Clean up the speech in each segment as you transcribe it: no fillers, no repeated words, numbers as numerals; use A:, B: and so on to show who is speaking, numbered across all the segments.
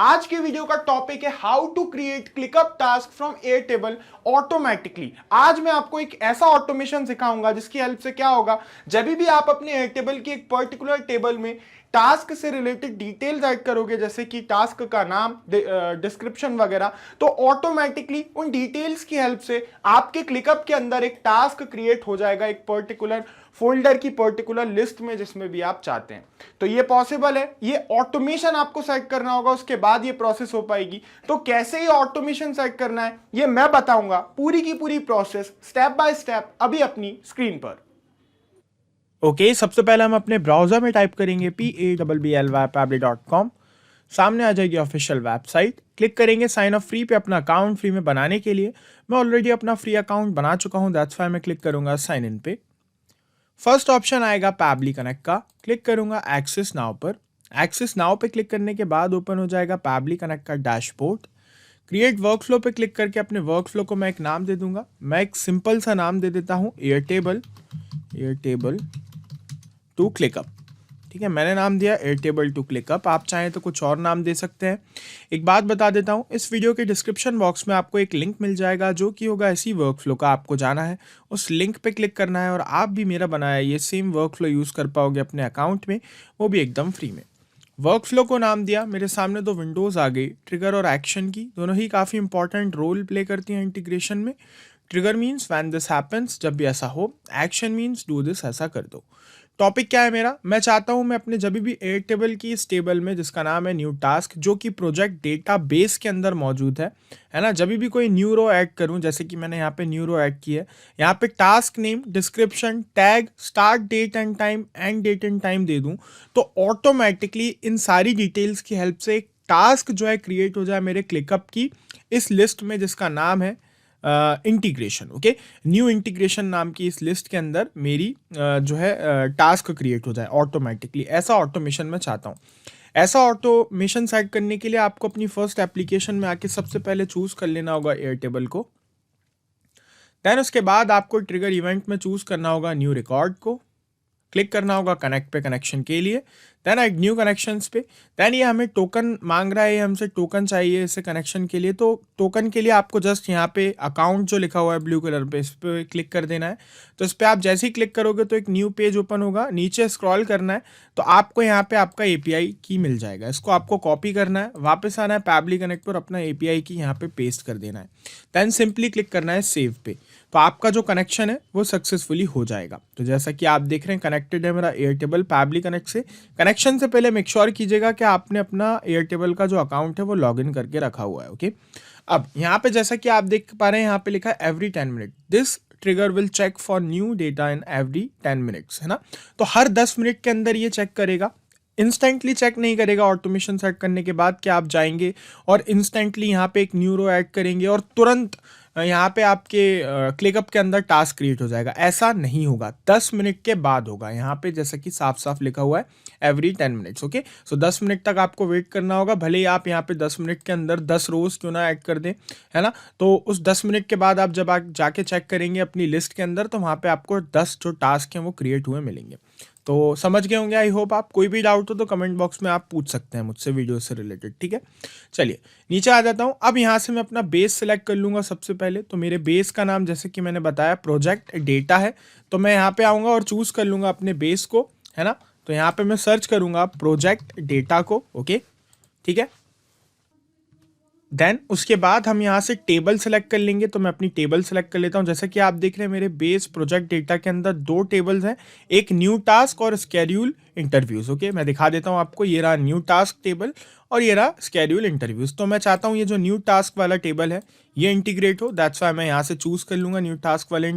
A: आज के वीडियो का टॉपिक है how to create ClickUp task from Airtable automatically. आज मैं आपको एक ऐसा ऑटोमेशन सिखाऊंगा जिसकी हेल्प से क्या होगा, जब भी आप अपने एयरटेबल की एक पर्टिकुलर टेबल में टास्क से रिलेटेड डिटेल्स ऐड करोगे, जैसे कि टास्क का नाम, डिस्क्रिप्शन वगैरह, तो ऑटोमेटिकली उन डिटेल्स की हेल्प से आपके क्लिकअप के अंदर एक टास्क क्रिएट हो जाएगा एक पर्टिकुलर फोल्डर की पर्टिकुलर लिस्ट में जिसमें भी आप चाहते हैं। तो ये पॉसिबल है, ये ऑटोमेशन आपको सेट करना होगा, उसके बाद ये प्रोसेस हो पाएगी। तो कैसे ये ऑटोमेशन सेट करना है ये मैं बताऊंगा, पूरी की पूरी प्रोसेस स्टेप बाय स्टेप अभी अपनी स्क्रीन पर।
B: ओके सबसे पहले हम अपने ब्राउजर में टाइप करेंगे PABBLY.Pabbly.com। सामने आ जाएगी ऑफिशियल वेबसाइट। क्लिक करेंगे साइन अप फ्री पे अपना अकाउंट फ्री में बनाने के लिए। मैं ऑलरेडी अपना फ्री अकाउंट बना चुका हूँ, दैट्स वाई मैं क्लिक करूंगा साइन इन पे। फर्स्ट ऑप्शन आएगा पैबली कनेक्ट का, क्लिक करूंगा एक्सेस नाउ पर। एक्सेस नाउ पे क्लिक करने के बाद ओपन हो जाएगा पैबली कनेक्ट का डैशबोर्ड। क्रिएट वर्कफ्लो पे क्लिक करके अपने वर्कफ्लो को मैं एक नाम दे दूंगा। मैं एक सिंपल सा नाम दे देता हूँ, एयरटेबल टू क्लिकअप। ठीक है, मैंने नाम दिया एयरटेबल टू क्लिकअप, आप चाहें तो कुछ और नाम दे सकते हैं। एक बात बता देता हूँ, इस वीडियो के डिस्क्रिप्शन बॉक्स में आपको एक लिंक मिल जाएगा जो कि होगा ऐसी वर्कफ्लो का। आपको जाना है, उस लिंक पे क्लिक करना है और आप भी मेरा बनाया ये सेम वर्कफ्लो यूज़ कर पाओगे अपने अकाउंट में, वो भी एकदम फ्री में। वर्कफ्लो को नाम दिया, मेरे सामने दो विंडोज़ आ गई, ट्रिगर और एक्शन की। दोनों ही काफ़ी इंपॉर्टेंट रोल प्ले करती हैं इंटीग्रेशन में। Trigger means when this happens, जब भी ऐसा हो। एक्शन मीन्स डू दिस, ऐसा कर दो। टॉपिक क्या है मेरा, मैं चाहता हूं मैं अपने जब भी एयरटेबल की इस टेबल में जिसका नाम है न्यू टास्क, जो कि प्रोजेक्ट डेटा बेस के अंदर मौजूद है ना, जब भी कोई न्यू रो ऐड करूं, जैसे कि मैंने यहाँ पे न्यू रो ऐड की है, यहाँ पे task name, description, tag, start date and time, end date and time दे दूं, तो ऑटोमेटिकली इन सारी डिटेल्स की हेल्प से एक टास्क जो है क्रिएट हो जाए मेरे क्लिकअप की इस लिस्ट में जिसका नाम है इंटीग्रेशन। ओके, न्यू इंटीग्रेशन नाम की इस लिस्ट के अंदर मेरी जो है टास्क क्रिएट हो जाए ऑटोमेटिकली। ऐसा ऑटोमेशन मैं चाहता हूँ। ऐसा ऑटोमेशन सेट करने के लिए आपको अपनी फर्स्ट एप्लीकेशन में आके सबसे पहले चूज कर लेना होगा एयरटेबल को। देन उसके बाद आपको ट्रिगर इवेंट में चूज करना होगा न्यू रिकॉर्ड को, क्लिक करना होगा कनेक्ट पे कनेक्शन के लिए। देन ऐड न्यू कनेक्शंस पे। देन ये हमें टोकन मांग रहा है, हमसे टोकन चाहिए इसे कनेक्शन के लिए। तो टोकन के लिए आपको जस्ट यहाँ पे अकाउंट जो लिखा हुआ है ब्लू कलर पे, इस पर क्लिक कर देना है। तो इस पर आप जैसे ही क्लिक करोगे तो एक न्यू पेज ओपन होगा, नीचे स्क्रॉल करना है तो आपको यहाँ पे आपका API की मिल जाएगा। इसको आपको कॉपी करना है, वापस आना है पैबली कनेक्ट पर, अपना API की यहाँ पे पेस्ट कर देना है। देन सिंपली क्लिक करना है सेव पे, तो आपका जो कनेक्शन है वो सक्सेसफुली हो जाएगा। तो जैसा कि आप देख रहे हैं कनेक्टेड है मेरा एयरटेबल पैबली कनेक्ट से। कनेक्शन से पहले मेक श्योर कीजिएगा कि आपने अपना एयरटेबल का जो अकाउंट है वो लॉगिन करके रखा हुआ है। ओके, अब यहाँ पे जैसा कि आप देख पा रहे हैं, यहाँ पे लिखा है every 10 minute this trigger will check for new data in every 10 minutes, है ना। तो हर 10 मिनट के अंदर ये चेक करेगा, इंस्टेंटली चेक नहीं करेगा। ऑटोमेशन सेट करने के बाद क्या आप जाएंगे और इंस्टेंटली यहाँ पे एक न्यू रो ऐड करेंगे और तुरंत यहाँ पे आपके क्लिकअप के अंदर टास्क क्रिएट हो जाएगा, ऐसा नहीं होगा। 10 मिनट के बाद होगा। यहाँ पे जैसा कि साफ साफ लिखा हुआ है एवरी 10 मिनट्स। ओके, सो 10 मिनट तक आपको वेट करना होगा, भले ही आप यहाँ पे 10 मिनट के अंदर 10 रोज क्यों ना ऐड कर दें, है ना। तो उस 10 मिनट के बाद आप जब आप जाके चेक करेंगे अपनी लिस्ट के अंदर, तो वहाँ पे आपको 10 जो टास्क हैं वो क्रिएट हुए मिलेंगे। तो समझ गए होंगे आई होप आप। कोई भी डाउट हो तो कमेंट बॉक्स में आप पूछ सकते हैं मुझसे वीडियो से रिलेटेड, ठीक है। चलिए नीचे आ जाता हूँ। अब यहाँ से मैं अपना बेस सिलेक्ट कर लूँगा सबसे पहले। तो मेरे बेस का नाम जैसे कि मैंने बताया प्रोजेक्ट डेटा है, तो मैं यहाँ पे आऊँगा और चूज़ कर लूँगा अपने बेस को, है ना। तो यहाँ पे मैं सर्च करूँगा प्रोजेक्ट डेटा को। ओके, ठीक है। देन उसके बाद हम यहाँ से टेबल सेलेक्ट कर लेंगे। तो मैं अपनी टेबल सेलेक्ट कर लेता हूँ। जैसा कि आप देख रहे हैं मेरे बेस प्रोजेक्ट डेटा के अंदर दो टेबल्स हैं, एक न्यू टास्क और स्केड्यूल इंटरव्यूज। ओके, मैं दिखा देता हूँ आपको। ये रहा न्यू टास्क टेबल और ये रहा स्केड्यूल इंटरव्यूज। तो मैं चाहता हूँ ये जो न्यू टास्क वाला टेबल है ये इंटीग्रेट हो, दैट्स वाई मैं यहाँ से चूज कर लूँगा न्यू टास्क वाले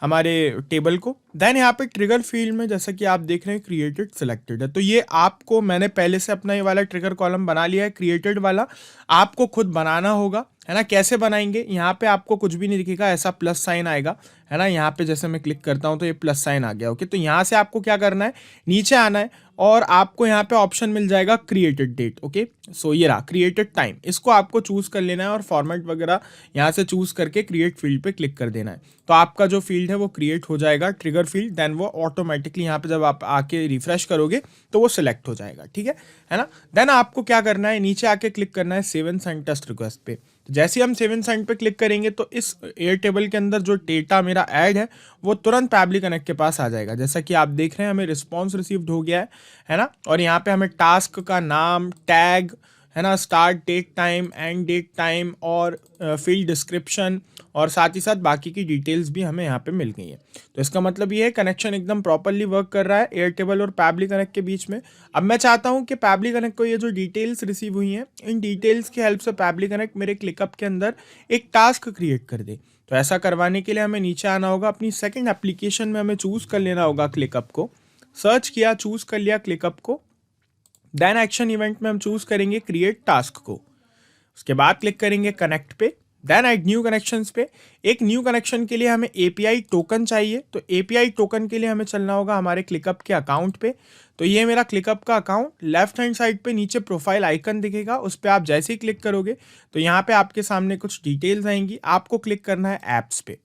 B: हमारे टेबल को। देन यहाँ पे ट्रिगर फील्ड में जैसा कि आप देख रहे हैं क्रिएटेड सिलेक्टेड है, तो ये आपको, मैंने पहले से अपना ये वाला ट्रिगर कॉलम बना लिया है क्रिएटेड वाला, आपको खुद बनाना होगा, है ना। कैसे बनाएंगे, यहाँ पे आपको कुछ भी नहीं दिखेगा, ऐसा प्लस साइन आएगा, है ना। यहाँ पे जैसे मैं क्लिक करता हूँ तो ये प्लस साइन आ गया। ओके, तो यहाँ से आपको क्या करना है, नीचे आना है और आपको यहाँ पे ऑप्शन मिल जाएगा क्रिएटेड डेट। ओके, सो ये रहा क्रिएटेड टाइम, इसको आपको चूज कर लेना है और फॉर्मेट वगैरह यहाँ से चूज करके क्रिएट फील्ड पे क्लिक कर देना है। तो आपका जो फील्ड है वो क्रिएट हो जाएगा, ट्रिगर फील्ड, देन वो ऑटोमेटिकली यहाँ पे जब आप आके रिफ्रेश करोगे तो वो सिलेक्ट हो जाएगा। ठीक है ना। देन आपको क्या करना है, नीचे आके क्लिक करना है save and send test request पे। तो जैसे ही हम सेव एंड सेंड पे क्लिक करेंगे तो इस एयरटेबल के अंदर जो डेटा मेरा ऐड है वो तुरंत पैबली कनेक्ट के पास आ जाएगा। जैसा कि आप देख रहे हैं हमें रिस्पॉन्स रिसीव्ड हो गया है ना। और यहाँ पे हमें टास्क का नाम, टैग, है ना, start date time, end date time और फील्ड डिस्क्रिप्शन और साथ ही साथ बाकी की डिटेल्स भी हमें यहाँ पे मिल गई है। तो इसका मतलब ये है कनेक्शन एकदम प्रॉपरली वर्क कर रहा है एयरटेबल और पैबली कनेक्ट के बीच में। अब मैं चाहता हूँ कि पैबली कनेक्ट को ये जो डिटेल्स रिसीव हुई हैं, इन डिटेल्स की हेल्प से पैबली कनेक्ट मेरे क्लिकअप के अंदर एक टास्क क्रिएट कर दे। तो ऐसा करवाने के लिए हमें नीचे आना होगा, अपनी सेकेंड एप्लीकेशन में हमें चूज कर लेना होगा क्लिकअप को। सर्च किया, चूज कर लिया क्लिकअप को, देन एक्शन इवेंट में हम चूज करेंगे क्रिएट टास्क को। उसके बाद क्लिक करेंगे कनेक्ट पे, देन ऐड न्यू कनेक्शंस पे। एक न्यू कनेक्शन के लिए हमें एपीआई टोकन चाहिए, तो एपीआई टोकन के लिए हमें चलना होगा हमारे क्लिकअप के अकाउंट पे। तो ये मेरा क्लिकअप का अकाउंट, लेफ्ट हैंड साइड पे नीचे प्रोफाइल आइकन दिखेगा, उस पर आप जैसे ही क्लिक करोगे तो यहाँ पे आपके सामने कुछ डिटेल्स आएंगी। आपको क्लिक करना है ऐप्स पे।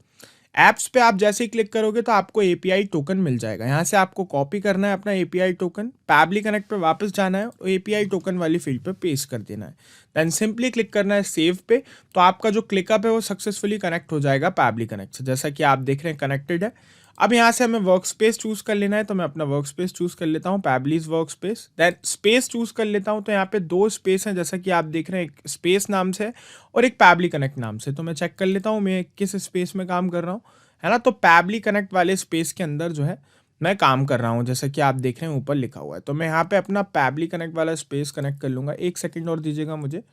B: ऐप्स पे आप जैसे ही क्लिक करोगे तो आपको एपीआई टोकन मिल जाएगा। यहाँ से आपको कॉपी करना है अपना एपीआई टोकन, पैबली कनेक्ट पे वापस जाना है और एपीआई टोकन वाली फील्ड पे पेस्ट कर देना है। देन सिंपली क्लिक करना है सेव पे। तो आपका जो क्लिकअप है वो सक्सेसफुली कनेक्ट हो जाएगा पैबली कनेक्ट से। जैसा कि आप देख रहे हैं कनेक्टेड है। अब यहाँ से हमें वर्क स्पेस चूज कर लेना है, तो मैं अपना वर्क स्पेस चूज कर लेता हूँ, Pabbly's work space. Then space choose कर लेता हूँ, तो यहाँ पे दो स्पेस हैं जैसा कि आप देख रहे हैं, एक स्पेस नाम से और एक पैबली कनेक्ट नाम से। तो मैं चेक कर लेता हूँ मैं किस स्पेस में काम कर रहा हूँ, है ना। तो पैबली कनेक्ट वाले स्पेस के अंदर जो है मैं काम कर रहा हूँ, जैसा कि आप देख रहे हैं ऊपर लिखा हुआ है। तो मैं यहाँ पे अपना पैबली कनेक्ट वाला स्पेस कनेक्ट कर लूंगा। एक सेकंड और दीजिएगा मुझे,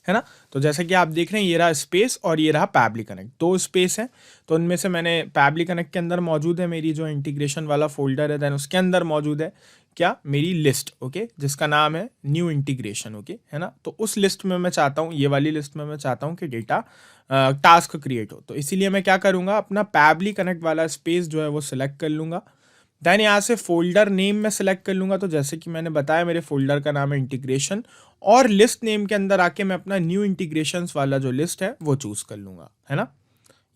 B: है ना। तो जैसा कि आप देख रहे हैं ये रहा स्पेस और ये रहा पैबली कनेक्ट, दो स्पेस है। तो उनमें से मैंने पैबली कनेक्ट के अंदर मौजूद है मेरी जो इंटीग्रेशन वाला फोल्डर है, देन उसके अंदर मौजूद है क्या, मेरी लिस्ट, ओके, जिसका नाम है न्यू इंटीग्रेशन, ओके, है ना। तो उस लिस्ट में मैं चाहता हूँ, ये वाली लिस्ट में मैं चाहता हूँ कि डेटा टास्क क्रिएट हो। तो इसीलिए मैं क्या करूँगा, अपना पैबली कनेक्ट वाला स्पेस जो है वो सिलेक्ट कर लूँगा। देन यहाँ से फोल्डर नेम में सिलेक्ट कर लूँगा। तो जैसे कि मैंने बताया मेरे फोल्डर का नाम है इंटीग्रेशन, और लिस्ट नेम के अंदर आके मैं अपना न्यू इंटीग्रेशंस वाला जो लिस्ट है वो चूज़ कर लूँगा, है ना।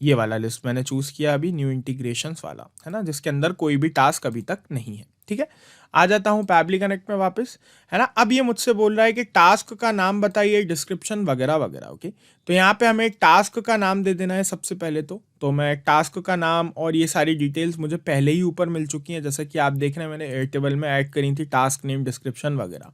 B: ये वाला लिस्ट मैंने चूज़ किया अभी, न्यू इंटीग्रेशंस वाला, है ना, जिसके अंदर कोई भी टास्क अभी तक नहीं है। ठीक है, आ जाता हूँ पैबली कनेक्ट में वापस, है ना। अब ये मुझसे बोल रहा है कि टास्क का नाम बताइए, डिस्क्रिप्शन वगैरह वगैरह, ओके। तो यहाँ पे हमें टास्क का नाम दे देना है सबसे पहले। तो मैं टास्क का नाम और ये सारी डिटेल्स मुझे पहले ही ऊपर मिल चुकी हैं, जैसा कि आप देख रहे हैं मैंने एयरटेबल में ऐड करी थी, टास्क नेम, डिस्क्रिप्शन वगैरह।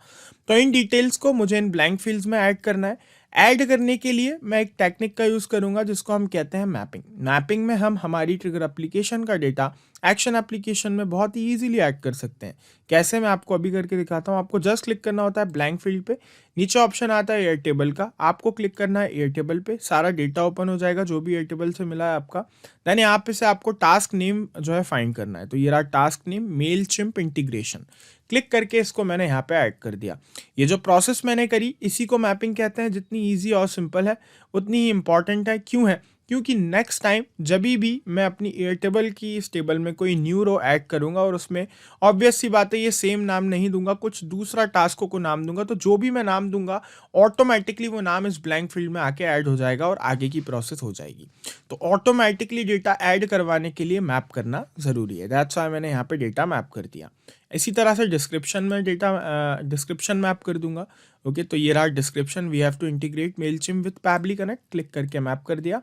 B: तो इन डिटेल्स को मुझे इन ब्लैंक फील्ड्स में ऐड करना है। ऐड करने के लिए मैं एक टेक्निक का यूज़ करूंगा जिसको हम कहते हैं मैपिंग। मैपिंग में हम हमारी ट्रिगर एप्लीकेशन का डेटा एक्शन एप्लीकेशन में बहुत ही ईजिली ऐड कर सकते हैं। कैसे, मैं आपको अभी करके दिखाता हूँ। आपको जस्ट क्लिक करना होता है ब्लैंक फील्ड पे, नीचे ऑप्शन आता है एयरटेबल का, आपको क्लिक करना है एयरटेबल पे, सारा डेटा ओपन हो जाएगा जो भी एयरटेबल से मिला है आपका। देन यहाँ पे से आपको टास्क नेम जो है फाइंड करना है। तो ये रहा task name, Mailchimp integration. Click करके इसको मैंने यहाँ पे ऐड कर दिया। ये जो प्रोसेस मैंने करी इसी को मैपिंग कहते हैं। जितनी ईजी और सिंपल है उतनी ही इंपॉर्टेंट है। क्यों है, क्योंकि नेक्स्ट टाइम जब भी मैं अपनी एयरटेबल की इस टेबल में कोई न्यू रो ऐड करूंगा और उसमें ऑब्वियस सी बात है ये सेम नाम नहीं दूंगा, कुछ दूसरा टास्क को नाम दूंगा, तो जो भी मैं नाम दूंगा ऑटोमेटिकली वो नाम इस ब्लैंक फील्ड में आके ऐड हो जाएगा और आगे की प्रोसेस हो जाएगी। तो ऑटोमेटिकली डेटा ऐड करवाने के लिए मैप करना ज़रूरी है। दैट्स व्हाई मैंने यहाँ पे डेटा मैप कर दिया। इसी तरह से डिस्क्रिप्शन में डेटा डिस्क्रिप्शन मैप कर दूंगा। ओके, तो ये रहा description, we have to integrate Mailchimp with Pabbly Connect, click करके मैप कर दिया।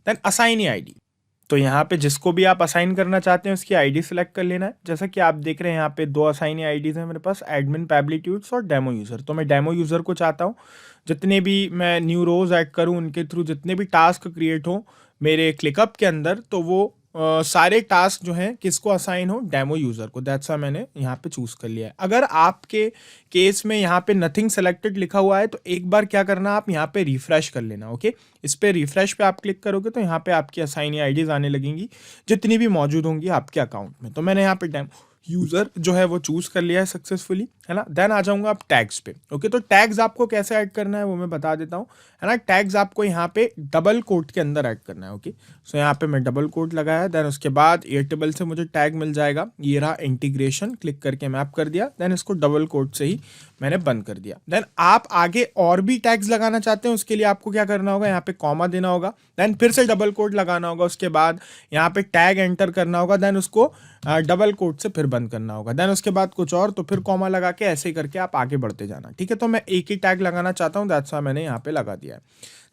B: देन असाइन आईडी, तो यहाँ पे जिसको भी आप असाइन करना चाहते हैं उसकी आईडी सेलेक्ट कर लेना है। जैसा कि आप देख रहे हैं यहाँ पे दो असाइन आईडीज हैं मेरे पास, एडमिन पैबली ट्यूट्स और डेमो यूज़र। तो मैं डेमो यूज़र को चाहता हूँ जितने भी मैं न्यू रोज ऐड करूँ उनके थ्रू जितने भी टास्क क्रिएट हो मेरे क्लिकअप के अंदर, तो वो सारे टास्क जो हैं किसको असाइन हो, डेमो यूज़र को। दैट्स व्हाई मैंने यहाँ पे चूज़ कर लिया है। अगर आपके केस में यहाँ पे नथिंग सेलेक्टेड लिखा हुआ है तो एक बार क्या करना, आप यहाँ पे रिफ्रेश कर लेना। ओके, इस पे रिफ्रेश पे आप क्लिक करोगे तो यहाँ पे आपकी असाइन आईडीज आने लगेंगी जितनी भी मौजूद होंगी आपके अकाउंट में। तो मैंने यहाँ पे यूज़र जो है वो चूज़ कर लिया है सक्सेसफुली, है ना। देन आ जाऊँगा अब टैग्स पे। ओके, तो टैग्स आपको कैसे ऐड करना है वो मैं बता देता हूँ, है ना। टैग्स आपको यहाँ पे डबल कोट के अंदर ऐड करना है। ओके, सो यहाँ पे मैं डबल कोट लगाया, देन उसके बाद एयरटेबल से मुझे टैग मिल जाएगा, ये रहा इंटीग्रेशन, क्लिक करके मैप कर दिया, देन इसको डबल कोट से ही मैंने बंद कर दिया। देन आप आगे और भी टैग्स लगाना चाहते हैं, उसके लिए आपको क्या करना होगा, यहाँ पे कॉमा देना होगा, देन फिर से डबल कोट लगाना होगा, उसके बाद यहाँ पे टैग एंटर करना होगा, देन उसको डबल कोट से फिर बंद करना होगा, देन उसके बाद कुछ और, तो फिर कॉमा लगा के ऐसे ही करके आप आगे बढ़ते जाना। ठीक है, तो मैं एक ही टैग लगाना चाहता हूँ, दैट्स व्हाई मैंने यहाँ पे लगा दिया है।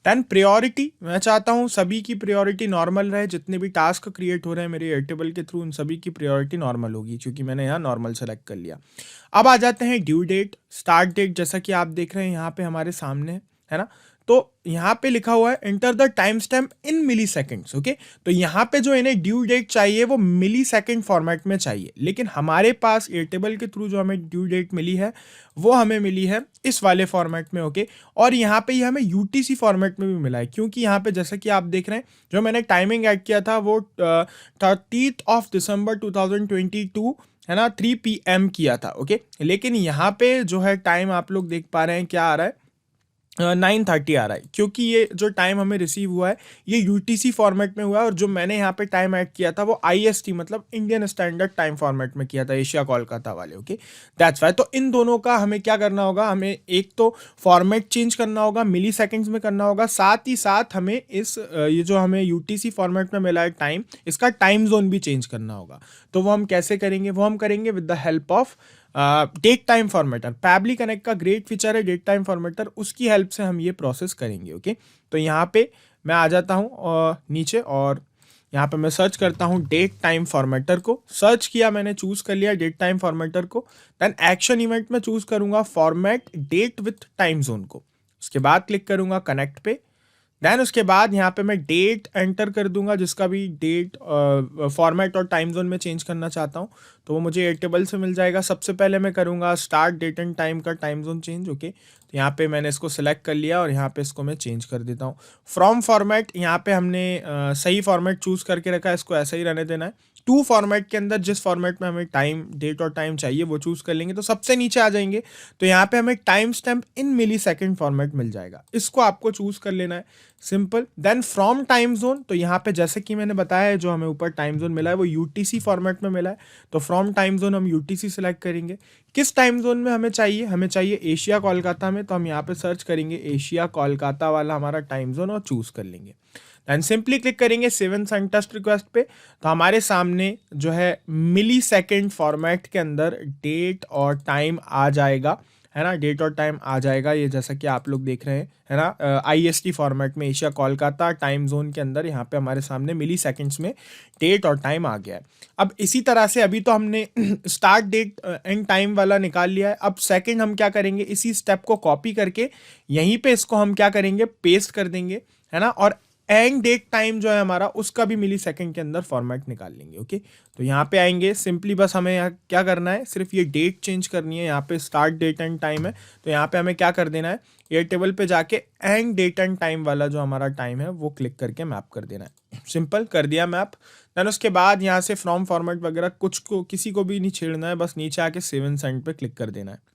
B: देन प्रायोरिटी, मैं चाहता हूँ सभी की प्रायोरिटी नॉर्मल रहे, जितने भी टास्क क्रिएट हो रहे हैं मेरे एयरटेबल के थ्रू उन सभी की प्रायोरिटी नॉर्मल होगी, क्योंकि मैंने यहाँ नॉर्मल सेलेक्ट कर लिया। अब आ जाते हैं ड्यू डेट, स्टार्ट डेट, जैसा कि आप देख रहे हैं यहाँ पे हमारे सामने, है ना। तो यहाँ पे लिखा हुआ है enter the time stamp in milliseconds. Okay, तो यहाँ पे जो इन्हें ड्यू डेट चाहिए वो मिली सेकेंड फॉर्मेट में चाहिए, लेकिन हमारे पास एयरटेबल के थ्रू जो हमें ड्यू डेट मिली है वो हमें मिली है इस वाले फॉर्मेट में। ओके, और यहाँ पे ये हमें यूटीसी फॉर्मेट में भी मिला है, क्योंकि यहाँ पे जैसा कि आप देख रहे हैं जो मैंने टाइमिंग ऐड किया था वो 30 दिसंबर 2022, है ना, 3 PM किया था। ओके, लेकिन यहाँ पे जो है टाइम आप लोग देख पा रहे हैं क्या आ रहा है, 9:30 आ रहा है, क्योंकि ये जो टाइम हमें रिसीव हुआ है ये यूटीसी फॉर्मेट में हुआ है, और जो मैंने यहाँ पे टाइम ऐड किया था वो आईएसटी मतलब इंडियन स्टैंडर्ड टाइम फॉर्मेट में किया था, एशिया कोलकाता वाले। Okay, that's why. तो इन दोनों का हमें क्या करना होगा, हमें एक तो फॉर्मेट चेंज करना होगा, मिली सेकेंड्स में करना होगा, साथ ही साथ हमें इस ये जो हमें यूटीसी फॉर्मेट में मिला है टाइम, इसका टाइम जोन भी चेंज करना होगा। तो वो हम कैसे करेंगे, वो हम करेंगे with the help of date time formatter. Pabbly Connect का ग्रेट फीचर है डेट टाइम फॉर्मेटर, उसकी हेल्प से हम ये प्रोसेस करेंगे। ओके, तो यहाँ पे मैं आ जाता हूँ नीचे, और यहाँ पे मैं सर्च करता हूँ डेट टाइम फॉर्मेटर को, सर्च किया मैंने, चूज कर लिया डेट टाइम फॉर्मेटर को, देन एक्शन इवेंट में चूज करूंगा format date with time zone को, उसके बाद क्लिक करूंगा कनेक्ट पे, देन उसके बाद यहाँ पे मैं डेट एंटर कर दूंगा, जिसका भी डेट फॉर्मेट और टाइम जोन में चेंज करना चाहता हूँ, तो वो मुझे एयरटेबल से मिल जाएगा। सबसे पहले मैं करूँगा स्टार्ट डेट एंड टाइम का टाइम जोन चेंज। ओके, तो यहाँ पे मैंने इसको सिलेक्ट कर लिया और यहाँ पे इसको मैं चेंज कर देता हूँ। फ्रॉम फॉर्मेट, यहाँ पे हमने सही फॉर्मेट चूज़ करके रखा है, इसको ऐसा ही रहने देना है। टू फॉर्मेट के अंदर जिस फॉर्मेट में हमें टाइम, डेट और टाइम चाहिए वो चूज़ कर लेंगे। तो सबसे नीचे आ जाएंगे तो यहाँ पे हमें टाइम स्टैम्प इन मिली सेकेंड फॉर्मेट मिल जाएगा, इसको आपको चूज़ कर लेना है, simple. Then from time zone, तो यहाँ पे जैसे कि मैंने बताया है जो हमें ऊपर टाइम जोन मिला है वो यूटीसी फॉर्मेट में मिला है, तो फ्रॉम टाइम जोन हम यूटीसी सेलेक्ट करेंगे। किस टाइम जोन में हमें चाहिए, हमें चाहिए एशिया कोलकाता में, तो हम यहाँ पे सर्च करेंगे एशिया कोलकाता वाला हमारा टाइम जोन और चूज़ कर लेंगे। एंड सिंपली क्लिक करेंगे सेवन सेंड टेस्ट रिक्वेस्ट पे, तो हमारे सामने जो है मिली सेकेंड फॉर्मेट के अंदर डेट और टाइम आ जाएगा, है ना, डेट और टाइम आ जाएगा, ये जैसा कि आप लोग देख रहे हैं, है ना, आईएसटी फॉर्मेट में एशिया कोलकाता टाइम जोन के अंदर यहाँ पे हमारे सामने मिली सेकेंड्स में डेट और टाइम आ गया है। अब इसी तरह से अभी तो हमने स्टार्ट डेट एंड टाइम वाला निकाल लिया है, अब सेकेंड हम क्या करेंगे, इसी स्टेप को कॉपी करके यहीं पे इसको हम क्या करेंगे, पेस्ट कर देंगे, है ना, और एंड डेट टाइम जो है हमारा उसका भी मिली सेकेंड के अंदर फॉर्मेट निकाल लेंगे। ओके, तो यहाँ पे आएंगे, सिंपली बस हमें यहाँ क्या करना है, सिर्फ ये डेट चेंज करनी है, यहाँ पे स्टार्ट डेट एंड टाइम है, तो यहाँ पे हमें क्या कर देना है, एयरटेबल पे जाके एंड डेट एंड टाइम वाला जो हमारा टाइम है वो क्लिक करके मैप कर देना है। सिंपल कर दिया मैप। देन उसके बाद यहाँ से फ्रॉम फॉर्मेट वगैरह कुछ को किसी को भी नहीं छेड़ना है, बस नीचे आके सेवन सेंड पे क्लिक कर देना है।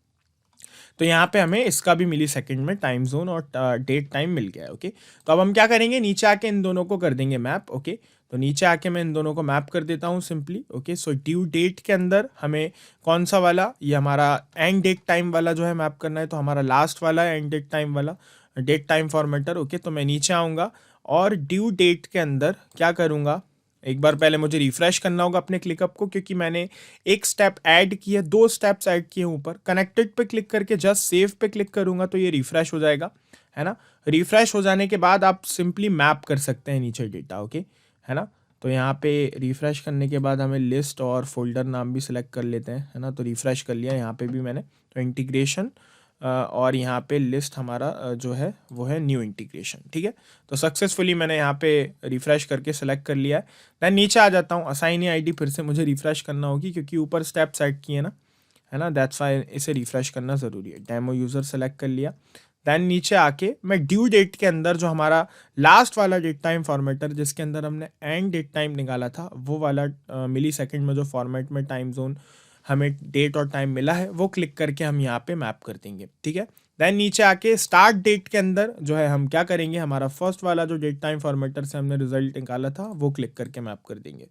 B: तो यहाँ पे हमें इसका भी मिली सेकेंड में टाइम जोन और डेट टाइम मिल गया है। ओके, तो अब हम क्या करेंगे, नीचे आके इन दोनों को कर देंगे मैप। ओके, तो नीचे आके मैं इन दोनों को मैप कर देता हूँ simply. Okay, so due date के अंदर हमें कौन सा वाला, ये हमारा एंड डेट टाइम वाला जो है मैप करना है, तो हमारा लास्ट वाला है एंड डेट टाइम वाला, डेट टाइम फॉर्मेटर। ओके, तो मैं नीचे आऊँगा और ड्यू डेट के अंदर क्या करूँगा, एक बार पहले मुझे रिफ्रेश करना होगा अपने क्लिकअप को, क्योंकि मैंने एक स्टेप ऐड किया, दो स्टेप्स ऐड किए ऊपर। कनेक्टेड पे क्लिक करके जस्ट सेव पे क्लिक करूंगा तो ये रिफ्रेश हो जाएगा, है ना। रिफ्रेश हो जाने के बाद आप सिंपली मैप कर सकते हैं नीचे डेटा। ओके, है ना, तो यहाँ पे रिफ्रेश करने के बाद हमें लिस्ट और फोल्डर नाम भी सिलेक्ट कर लेते हैं, है ना। तो रिफ्रेश कर लिया यहाँ पे भी मैंने, तो इंटीग्रेशन और यहाँ पे लिस्ट हमारा जो है वो है न्यू इंटीग्रेशन। ठीक है, तो सक्सेसफुली मैंने यहाँ पे रिफ्रेश करके सेलेक्ट कर लिया है। दैन नीचे आ जाता हूँ, असाइन आईडी फिर से मुझे रिफ्रेश करना होगी क्योंकि ऊपर स्टेप सेट किए ना, है ना, दैट्स वाई इसे रिफ्रेश करना ज़रूरी है। डेमो यूज़र सेलेक्ट कर लिया। दैन नीचे आके मैं ड्यू डेट के अंदर जो हमारा लास्ट वाला डेट टाइम फॉर्मेटर जिसके अंदर हमने एंड डेट टाइम निकाला था वो वाला मिली सेकेंड में जो फॉर्मेट में टाइम जोन हमें डेट और टाइम मिला है वो क्लिक करके हम यहाँ पे मैप कर देंगे, ठीक है। देन नीचे आके स्टार्ट डेट के अंदर जो है हम क्या करेंगे, हमारा फर्स्ट वाला जो डेट टाइम फॉर्मेटर से हमने रिजल्ट निकाला था वो क्लिक करके मैप कर देंगे।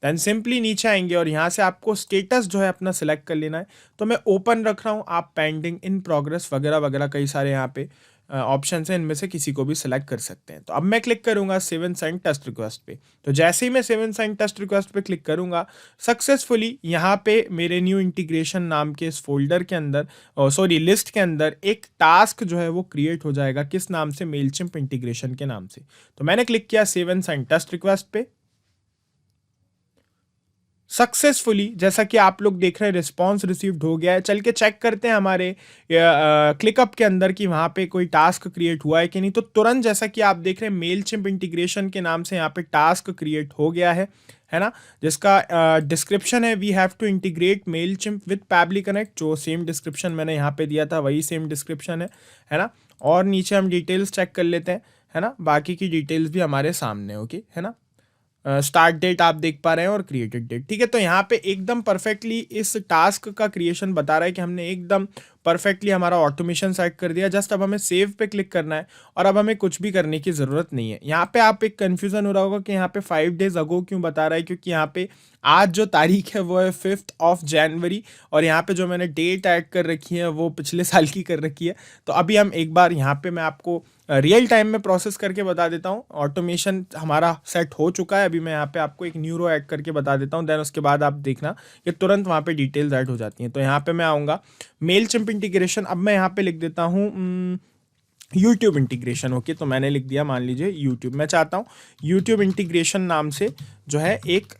B: देन सिंपली नीचे आएंगे और यहाँ से आपको स्टेटस जो है अपना सिलेक्ट कर लेना है। तो मैं ओपन रख रहा हूँ, आप पेंडिंग, इन प्रोग्रेस वगैरह वगैरह कई सारे यहाँ पे ऑप्शन हैं, इनमें से किसी को भी सिलेक्ट कर सकते हैं। तो अब मैं क्लिक करूंगा save and send test request पे। तो जैसे ही मैं save and send test request पे क्लिक करूंगा, सक्सेसफुली यहाँ पे मेरे न्यू इंटीग्रेशन नाम के इस फोल्डर के अंदर, सॉरी लिस्ट के अंदर एक टास्क जो है वो क्रिएट हो जाएगा। किस नाम से? मेलचिम्प इंटीग्रेशन के नाम से। तो मैंने क्लिक किया save and send test request पे। सक्सेसफुली जैसा कि आप लोग देख रहे हैं रिस्पॉन्स रिसीव्ड हो गया है। चल के चेक करते हैं हमारे क्लिकअप के अंदर कि वहाँ पे कोई टास्क क्रिएट हुआ है कि नहीं। तो तुरंत जैसा कि आप देख रहे हैं मेलचिम्प इंटीग्रेशन के नाम से यहाँ पे टास्क क्रिएट हो गया है ना, जिसका डिस्क्रिप्शन है we have to integrate Mailchimp with Pabbly Connect. जो सेम डिस्क्रिप्शन मैंने यहाँ पे दिया था वही सेम डिस्क्रिप्शन है ना। और नीचे हम डिटेल्स चेक कर लेते हैं, है ना। बाकी की डिटेल्स भी हमारे सामने, ओके, है ना। स्टार्ट डेट आप देख पा रहे हैं और क्रिएटेड डेट, ठीक है। तो यहाँ पे एकदम परफेक्टली इस टास्क का क्रिएशन बता रहा है कि हमने एकदम परफेक्टली हमारा ऑटोमेशन सेट कर दिया। जस्ट अब हमें सेव पे क्लिक करना है और अब हमें कुछ भी करने की ज़रूरत नहीं है। यहाँ पे आप एक कन्फ्यूज़न हो रहा होगा कि यहाँ पे 5 days अगो क्यों बता रहा है, क्योंकि यहाँ पे आज जो तारीख है वो है 5 जनवरी और यहाँ पे जो मैंने डेट ऐड कर रखी है वो पिछले साल की कर रखी है। तो अभी हम एक बार यहाँ पे मैं आपको रियल टाइम में प्रोसेस करके बता देता हूँ। ऑटोमेशन हमारा सेट हो चुका है। अभी मैं यहाँ पे आपको एक न्यूरो ऐड करके बता देता हूँ, देन उसके बाद आप देखना कि तुरंत वहाँ पे डिटेल्स ऐड हो जाती हैं। तो यहाँ पे मैं आऊँगा मेलचिम्प इंटीग्रेशन, अब मैं यहाँ पे लिख देता हूँ यूट्यूब इंटीग्रेशन, ओके। तो मैंने लिख दिया, मान लीजिए यूट्यूब। मैं चाहता हूँ यूट्यूब इंटीग्रेशन नाम से जो है एक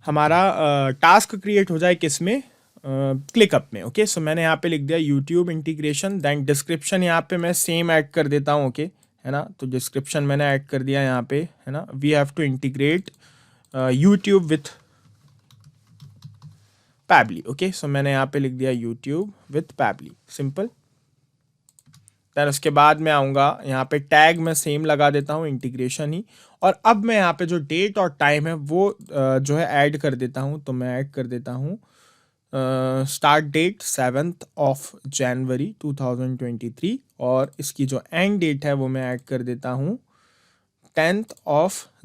B: हमारा टास्क क्रिएट हो जाए, किसमें? क्लिकअप में, ओके। सो मैंने यहाँ पे लिख दिया यूट्यूब इंटीग्रेशन। देन डिस्क्रिप्शन यहाँ पे मैं सेम ऐड कर देता हूँ, ओके, है ना। तो डिस्क्रिप्शन मैंने ऐड कर दिया यहाँ पे, है ना। We have to integrate YouTube with Pabbly, okay. So मैंने यहाँ पे लिख दिया YouTube with Pabbly, simple. Then उसके बाद मैं आऊँगा यहाँ पे टैग मैं सेम लगा देता हूँ, इंटीग्रेशन ही। और अब मैं यहाँ पे जो डेट और टाइम है वो जो है ऐड कर देता हूँ। तो मैं ऐड कर देता हूँ स्टार्ट डेट 7th जनवरी 2023 और इसकी जो एंड डेट है वो मैं ऐड कर देता हूँ 10th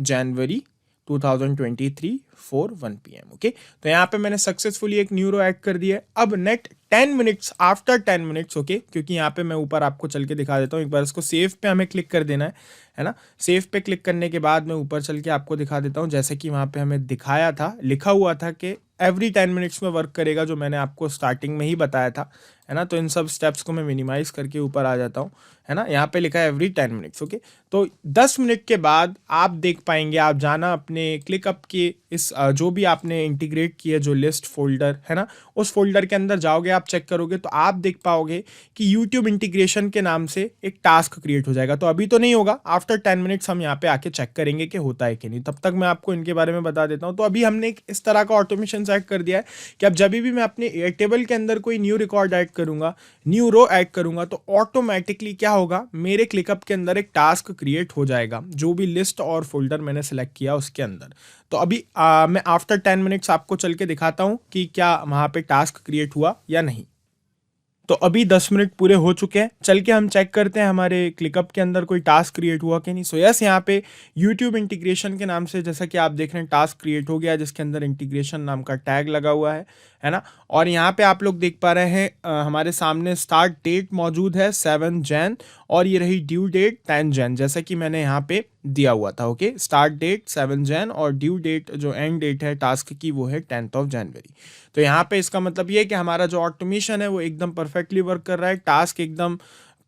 B: जनवरी 2023 4 1 PM, ओके। तो यहाँ पे मैंने सक्सेसफुली एक न्यूरो ऐड कर दिया है। अब net 10 minutes, after 10 minutes, okay, क्योंकि यहाँ पे मैं ऊपर आपको चल के दिखा देता हूँ। एक बार इसको सेव पे हमें क्लिक कर देना है ना। सेव पे क्लिक करने के बाद मैं ऊपर चल के आपको दिखा देता हूँ, जैसे कि वहाँ पे हमें दिखाया था, लिखा हुआ था कि एवरी 10 मिनट्स में वर्क करेगा, जो मैंने आपको स्टार्टिंग में ही बताया था, है ना। तो इन सब स्टेप्स को मैं मिनिमाइज करके ऊपर आ जाता हूँ, है ना। यहाँ पे लिखा है एवरी 10 मिनट्स, ओके। तो 10 मिनट के बाद आप देख पाएंगे, आप जाना अपने क्लिकअप के इस जो भी आपने इंटीग्रेट किया जो लिस्ट फोल्डर है ना, उस फोल्डर के अंदर जाओगे, आप चेक करोगे तो आप देख पाओगे कि यूट्यूब इंटीग्रेशन के नाम से एक टास्क क्रिएट हो जाएगा। तो अभी तो नहीं होगा, आफ्टर 10 मिनट्स हम यहाँ पे आके चेक करेंगे कि होता है कि नहीं। तब तक मैं आपको इनके बारे में बता देता हूँ। तो अभी हमने एक इस तरह का ऑटोमेशन सेट कर दिया है कि अब जब भी मैं अपने एयरटेबल के अंदर कोई न्यू रिकॉर्ड ऐड करूंगा, न्यू रो ऐड करूंगा, तो ऑटोमेटिकली क्या होगा, मेरे क्लिकअप के अंदर एक टास्क क्रिएट हो जाएगा जो भी लिस्ट और फोल्डर मैंने सेलेक्ट किया उसके अंदर। तो अभी मैं आफ्टर 10 मिनट्स आपको चल के दिखाता हूं कि क्या वहां पे टास्क क्रिएट हुआ या नहीं। तो अभी 10 मिनट पूरे हो चुके हैं। चल के हम चेक करते हैं हमारे क्लिकअप के अंदर कोई टास्क क्रिएट हुआ कि नहीं। सो यस, यहाँ पे यूट्यूब इंटीग्रेशन के नाम से जैसा कि आप देख रहे हैं टास्क क्रिएट हो गया, जिसके अंदर इंटीग्रेशन नाम का टैग लगा हुआ है ना। और यहाँ पे आप लोग देख पा रहे हैं हमारे सामने स्टार्ट डेट मौजूद है 7 जन और ये रही ड्यू डेट 10 जन, जैसा कि मैंने यहाँ पे दिया हुआ था, ओके। स्टार्ट डेट 7 जन और ड्यू डेट जो एंड डेट है टास्क की वो है 10th जनवरी। तो यहाँ पे इसका मतलब ये है कि हमारा जो ऑटोमेशन है वो एकदम परफेक्टली वर्क कर रहा है। टास्क एकदम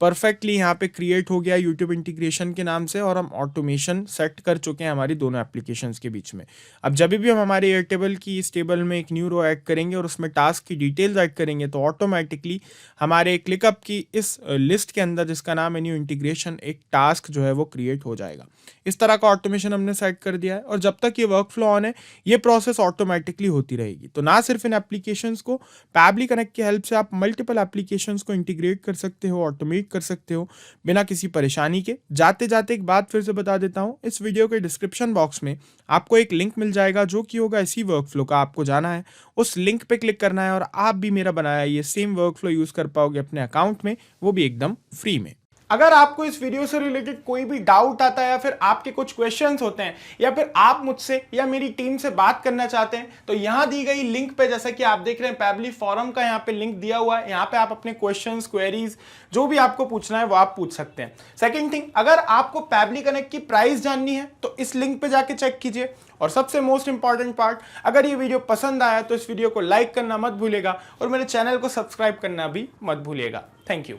B: परफेक्टली यहाँ पे क्रिएट हो गया यूट्यूब इंटीग्रेशन के नाम से और हम ऑटोमेशन सेट कर चुके हैं हमारी दोनों एप्लीकेशंस के बीच में। अब जब भी हम हमारे एयरटेबल की इस टेबल में एक न्यू रो ऐड करेंगे और उसमें टास्क की डिटेल्स ऐड करेंगे तो ऑटोमेटिकली हमारे क्लिकअप की इस लिस्ट के अंदर जिसका नाम है न्यू इंटीग्रेशन एक टास्क जो है वो क्रिएट हो जाएगा। इस तरह का ऑटोमेशन हमने सेट कर दिया है और जब तक ये वर्क फ्लो ऑन है ये प्रोसेस ऑटोमेटिकली होती रहेगी। तो ना सिर्फ इन एप्लीकेशंस को, पैबली कनेक्ट की हेल्प से आप मल्टीपल एप्लीकेशंस को इंटीग्रेट कर सकते हो, ऑटोमेट क्लिक कर सकते हो बिना किसी परेशानी के। जाते जाते एक बात फिर से बता देता हूँ, इस वीडियो के डिस्क्रिप्शन बॉक्स में आपको एक लिंक मिल जाएगा जो कि होगा इसी वर्कफ्लो का। आपको जाना है, उस लिंक पे क्लिक करना है और आप भी मेरा बनाया ये सेम वर्कफ्लो यूज कर पाओगे अपने अकाउंट में, वो भी एकदम फ्री में।
A: अगर आपको इस वीडियो से रिलेटेड कोई भी डाउट आता है या फिर आपके कुछ क्वेश्चंस होते हैं या फिर आप मुझसे या मेरी टीम से बात करना चाहते हैं तो यहां दी गई लिंक पे, जैसा कि आप देख रहे हैं पैबली फॉरम का यहां पे लिंक दिया हुआ है, यहां पे आप अपने क्वेश्चंस, क्वेरीज जो भी आपको पूछना है वो आप पूछ सकते हैं। सेकंड थिंग, अगर आपको पैबली कनेक्ट की प्राइस जाननी है तो इस लिंक पे जाके चेक कीजिए। और सबसे मोस्ट इंपॉर्टेंट पार्ट, अगर ये वीडियो पसंद आया तो इस वीडियो को लाइक करना मत भूलिएगा और मेरे चैनल को सब्सक्राइब करना भी मत भूलिएगा। Thank you.